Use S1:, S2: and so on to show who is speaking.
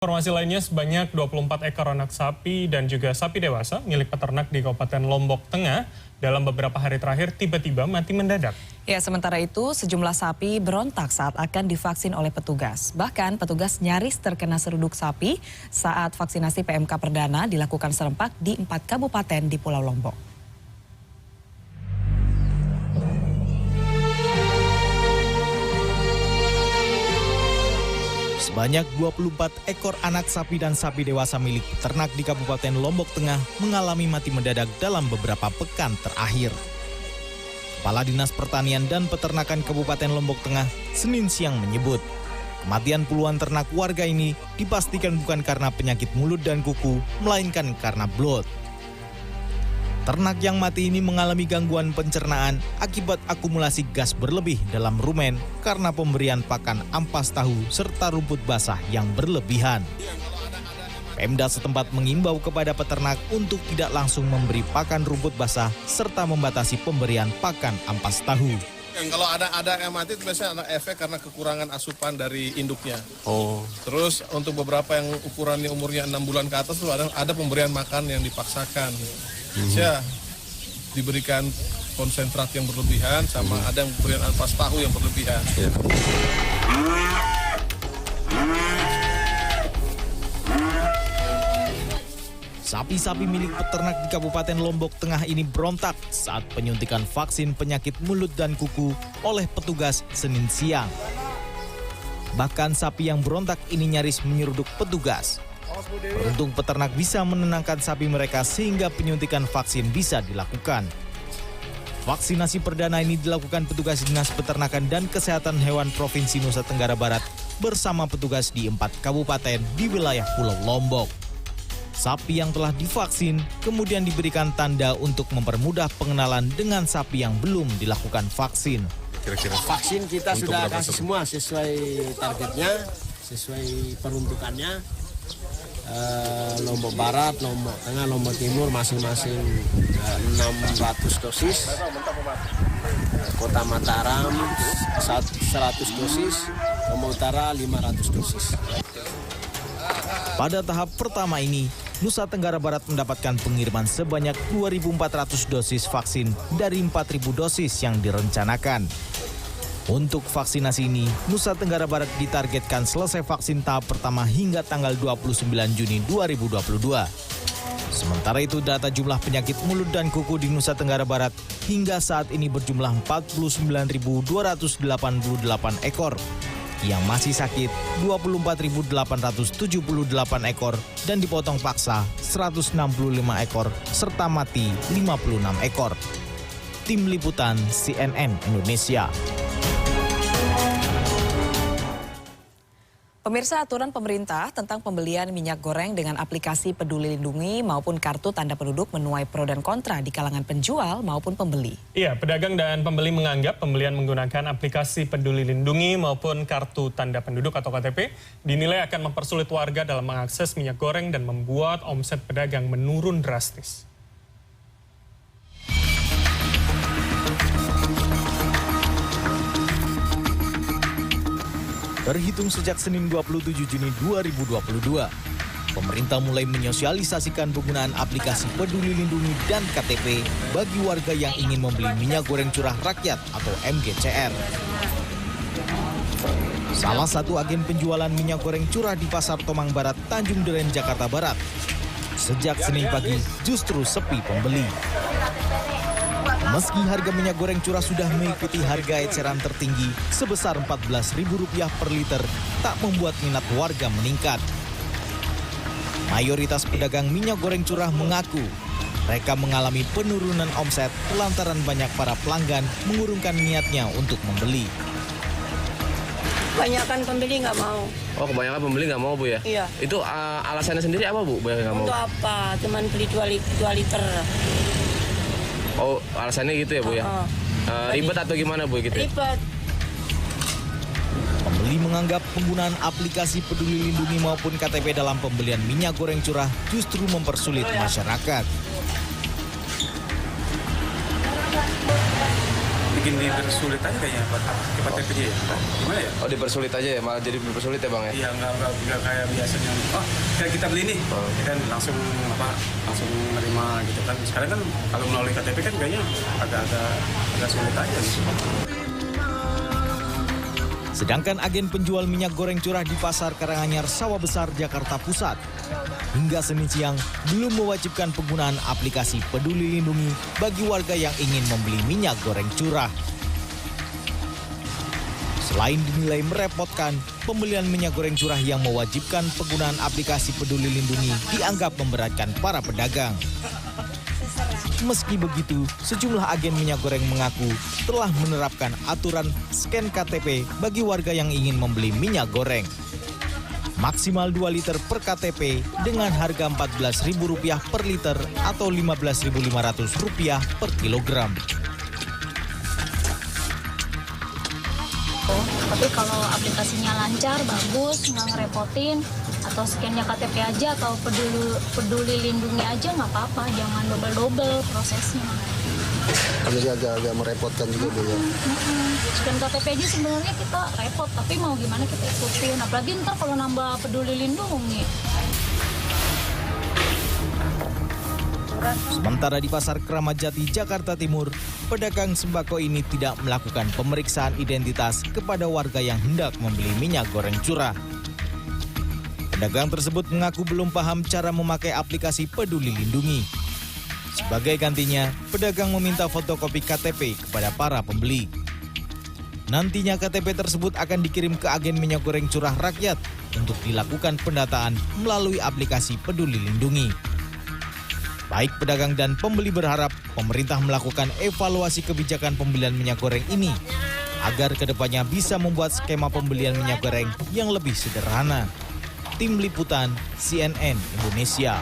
S1: Informasi lainnya, sebanyak 24 ekor anak sapi dan juga sapi dewasa milik peternak di Kabupaten Lombok Tengah dalam beberapa hari terakhir tiba-tiba mati mendadak.
S2: Ya, sementara itu sejumlah sapi berontak saat akan divaksin oleh petugas. Bahkan petugas nyaris terkena seruduk sapi saat vaksinasi PMK perdana dilakukan serempak di 4 kabupaten di Pulau Lombok.
S3: Sebanyak 24 ekor anak sapi dan sapi dewasa milik peternak di Kabupaten Lombok Tengah mengalami mati mendadak dalam beberapa pekan terakhir. Kepala Dinas Pertanian dan Peternakan Kabupaten Lombok Tengah Senin siang menyebut, kematian puluhan ternak warga ini dipastikan bukan karena penyakit mulut dan kuku, melainkan karena blut. Ternak yang mati ini mengalami gangguan pencernaan akibat akumulasi gas berlebih dalam rumen karena pemberian pakan ampas tahu serta rumput basah yang berlebihan. Pemda setempat mengimbau kepada peternak untuk tidak langsung memberi pakan rumput basah serta membatasi pemberian pakan ampas tahu.
S4: Kalau ada yang mati itu biasanya ada efek karena kekurangan asupan dari induknya. Terus untuk beberapa yang ukurannya umurnya 6 bulan ke atas tuh ada pemberian makan yang dipaksakan. Ya, diberikan konsentrat yang berlebihan sama ada yang pemberian ampas tahu yang berlebihan.
S3: Sapi-sapi milik peternak di Kabupaten Lombok Tengah ini berontak saat penyuntikan vaksin penyakit mulut dan kuku oleh petugas Senin siang. Bahkan sapi yang berontak ini nyaris menyeruduk petugas. Beruntung peternak bisa menenangkan sapi mereka sehingga penyuntikan vaksin bisa dilakukan. Vaksinasi perdana ini dilakukan petugas Dinas Peternakan dan Kesehatan Hewan Provinsi Nusa Tenggara Barat bersama petugas di 4 kabupaten di wilayah Pulau Lombok. Sapi yang telah divaksin kemudian diberikan tanda untuk mempermudah pengenalan dengan sapi yang belum dilakukan vaksin.
S5: Kira-kira vaksin kita sudah kasih semua sesuai targetnya, sesuai peruntukannya. Lombok Barat, Lombok Tengah, Lombok Timur masing-masing 600 dosis. Kota Mataram 100 dosis, Lombok Utara 500 dosis.
S3: Pada tahap pertama ini, Nusa Tenggara Barat mendapatkan pengiriman sebanyak 2.400 dosis vaksin dari 4.000 dosis yang direncanakan. Untuk vaksinasi ini, Nusa Tenggara Barat ditargetkan selesai vaksin tahap pertama hingga tanggal 29 Juni 2022. Sementara itu, data jumlah penyakit mulut dan kuku di Nusa Tenggara Barat hingga saat ini berjumlah 49.288 ekor. Yang masih sakit 24.878 ekor dan dipotong paksa 165 ekor serta mati 56 ekor. Tim Liputan CNN Indonesia.
S2: Pemirsa, aturan pemerintah tentang pembelian minyak goreng dengan aplikasi Peduli Lindungi maupun kartu tanda penduduk menuai pro dan kontra di kalangan penjual maupun pembeli.
S1: Iya, pedagang dan pembeli menganggap pembelian menggunakan aplikasi Peduli Lindungi maupun kartu tanda penduduk atau KTP dinilai akan mempersulit warga dalam mengakses minyak goreng dan membuat omset pedagang menurun drastis.
S3: Terhitung sejak Senin 27 Juni 2022, pemerintah mulai menyosialisasikan penggunaan aplikasi Peduli Lindungi dan KTP bagi warga yang ingin membeli minyak goreng curah rakyat atau MGCR. Salah satu agen penjualan minyak goreng curah di Pasar Tomang Barat, Tanjung Duren, Jakarta Barat, sejak Senin pagi justru sepi pembeli. Meski harga minyak goreng curah sudah mengikuti harga eceran tertinggi sebesar Rp14.000 per liter, tak membuat minat warga meningkat. Mayoritas pedagang minyak goreng curah mengaku mereka mengalami penurunan omset lantaran banyak para pelanggan mengurungkan niatnya untuk membeli.
S6: Kebanyakan pembeli nggak mau.
S7: Oh, kebanyakan pembeli nggak mau, Bu, ya?
S6: Iya.
S7: Itu alasannya sendiri apa, Bu, banyak nggak mau?
S6: Untuk apa? Cuman beli 2 liter.
S7: Oh, alasannya gitu ya, Bu, ya? Ribet atau gimana, Bu, gitu?
S6: Ribet.
S3: Pembeli menganggap penggunaan aplikasi Peduli Lindungi maupun KTP dalam pembelian minyak goreng curah justru mempersulit masyarakat.
S8: bikin dipersulit aja kayaknya Pak TPJ ya. Gimana ya?
S7: Oh, dipersulit aja ya, malah jadi dipersulit ya Bang ya?
S8: Iya, nggak kayak biasanya. Oh, kayak kita beli nih, kita kan langsung menerima gitu kan. Sekarang kan kalau melalui KTP kan kayaknya agak sulit aja gitu.
S3: Sedangkan agen penjual minyak goreng curah di Pasar Karanganyar Sawah Besar, Jakarta Pusat, hingga Senin siang belum mewajibkan penggunaan aplikasi Peduli Lindungi bagi warga yang ingin membeli minyak goreng curah. Selain dinilai merepotkan, pembelian minyak goreng curah yang mewajibkan penggunaan aplikasi Peduli Lindungi dianggap memberatkan para pedagang. Meski begitu, sejumlah agen minyak goreng mengaku telah menerapkan aturan scan KTP bagi warga yang ingin membeli minyak goreng. Maksimal 2 liter per KTP dengan harga Rp14.000 per liter atau Rp15.500 per kilogram.
S9: Tapi kalau aplikasinya lancar, bagus, nggak ngerepotin, atau scan-nya KTP aja atau peduli lindungi aja nggak apa-apa, jangan double-double prosesnya.
S10: Jadi agak merepotkan juga Bu ya.
S9: Scan KTP aja sebenarnya kita repot, tapi mau gimana kita ikutin, apalagi ntar kalau nambah peduli lindungi.
S3: Sementara di Pasar Kramat Jati, Jakarta Timur, pedagang sembako ini tidak melakukan pemeriksaan identitas kepada warga yang hendak membeli minyak goreng curah. Pedagang tersebut mengaku belum paham cara memakai aplikasi Peduli Lindungi. Sebagai gantinya, pedagang meminta fotokopi KTP kepada para pembeli. Nantinya KTP tersebut akan dikirim ke agen minyak goreng curah rakyat untuk dilakukan pendataan melalui aplikasi Peduli Lindungi. Baik pedagang dan pembeli berharap pemerintah melakukan evaluasi kebijakan pembelian minyak goreng ini agar kedepannya bisa membuat skema pembelian minyak goreng yang lebih sederhana. Tim Liputan CNN Indonesia.